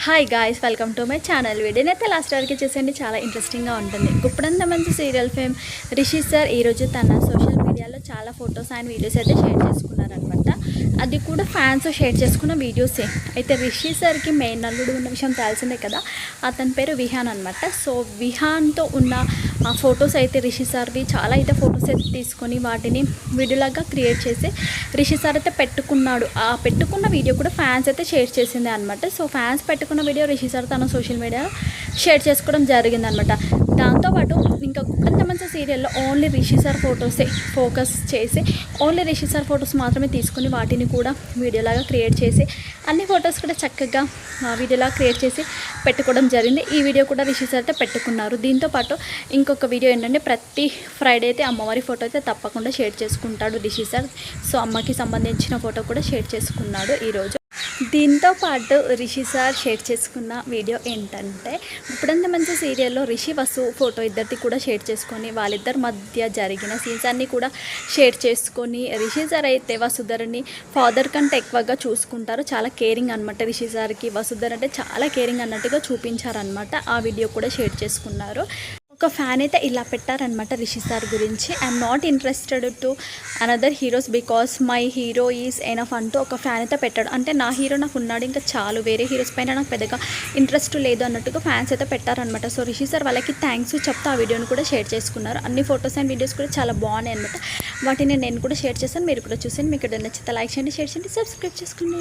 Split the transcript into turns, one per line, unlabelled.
Hi guys, welcome to my channel. వీడియోని అయితే last వరకు చేసేయండి, చాలా ఇంట్రెస్టింగ్గా ఉంటుంది. ఇప్పుడంత మంచి సీరియల్ ఫేమ్ రిషి సార్ ఈరోజు తన సోషల్ మీడియాలో చాలా ఫొటోస్ అండ్ వీడియోస్ అయితే షేర్ చేసుకున్నారనమాట. అది కూడా ఫ్యాన్స్ షేర్ చేసుకున్న వీడియోసే. అయితే రిషి సార్కి మెయిన్ నల్లుడు ఉన్న విషయం తెలిసిందే కదా, అతని పేరు విహాన్ అనమాట. సో విహాన్తో ఉన్న ఆ ఫొటోస్ అయితే రిషి సార్వి చాలా అయితే ఫొటోస్ అయితే తీసుకొని వాటిని వీడియోలాగా క్రియేట్ చేసి రిషి సార్ అయితే పెట్టుకున్నాడు. ఆ పెట్టుకున్న వీడియో కూడా ఫ్యాన్స్ అయితే షేర్ చేసింది అనమాట. సో ఫ్యాన్స్ పెట్టుకున్న వీడియో రిషి సార్ తన సోషల్ మీడియా షేర్ చేసుకోవడం జరిగిందనమాట. దాంతోపాటు ఇంకా కొంతమంది సీరియల్లో ఓన్లీ రిషి సార్ ఫొటోసే ఫోకస్ చేసి ఓన్లీ రిషి సార్ ఫొటోస్ మాత్రమే తీసుకుని వాటిని కూడా వీడియోలాగా క్రియేట్ చేసి అన్ని ఫొటోస్ కూడా చక్కగా వీడియోలాగా క్రియేట్ చేసి పెట్టుకోవడం జరిగింది. ఈ వీడియో కూడా రిషి సార్ అయితే పెట్టుకున్నారు. దీంతోపాటు ఇంకొక వీడియో ఏంటంటే ప్రతి ఫ్రైడే అయితే అమ్మవారి ఫోటో అయితే తప్పకుండా షేర్ చేసుకుంటాడు రిషి సార్. సో అమ్మకి సంబంధించిన ఫోటో కూడా షేర్ చేసుకున్నాడు ఈరోజు. దీంతో పాటు రిషి సార్ షేర్ చేసుకున్న వీడియో ఏంటంటే ఇప్పుడంత మంచి సీరియల్లో రిషి వసు ఫోటో ఇద్దరిది కూడా షేర్ చేసుకొని వాళ్ళిద్దరి మధ్య జరిగిన సీన్స్ అన్నీ కూడా షేర్ చేసుకొని రిషి సార్ అయితే వసుధరని ఫాదర్ కంటే ఎక్కువగా చూసుకుంటారు. చాలా కేరింగ్ అనమాట. రిషి సార్కి వసుధర అంటే చాలా కేరింగ్ అన్నట్టుగా చూపించారనమాట. ఆ వీడియో కూడా షేర్ చేసుకున్నారు. ఒక ఫ్యాన్ అయితే ఇలా పెట్టారనమాట రిషి సార్ గురించి, I'm not interested to another heroes because my hero is enough అంటూ ఒక ఫ్యాన్ అయితే పెట్టాడు. అంటే నా హీరో నాకు ఉన్నాడు, ఇంకా చాలు, వేరే హీరోస్ పైన నాకు పెద్దగా ఇంట్రెస్ట్ లేదు అన్నట్టుగా ఫ్యాన్స్ అయితే పెట్టారనమాట. సో రిషి సార్ వాళ్ళకి థ్యాంక్స్ చెప్తా ఆ వీడియోని కూడా షేర్ చేసుకున్నారు. అన్ని ఫొటోస్ అండ్ వీడియోస్ కూడా చాలా బాగున్నాయి అనమాట. వాటిని నేను కూడా షేర్ చేశాను, మీరు కూడా చూసాను. మీకు నచ్చితే లైక్ చేయండి, షేర్ చేయండి, సబ్స్క్రైబ్ చేసుకోండి.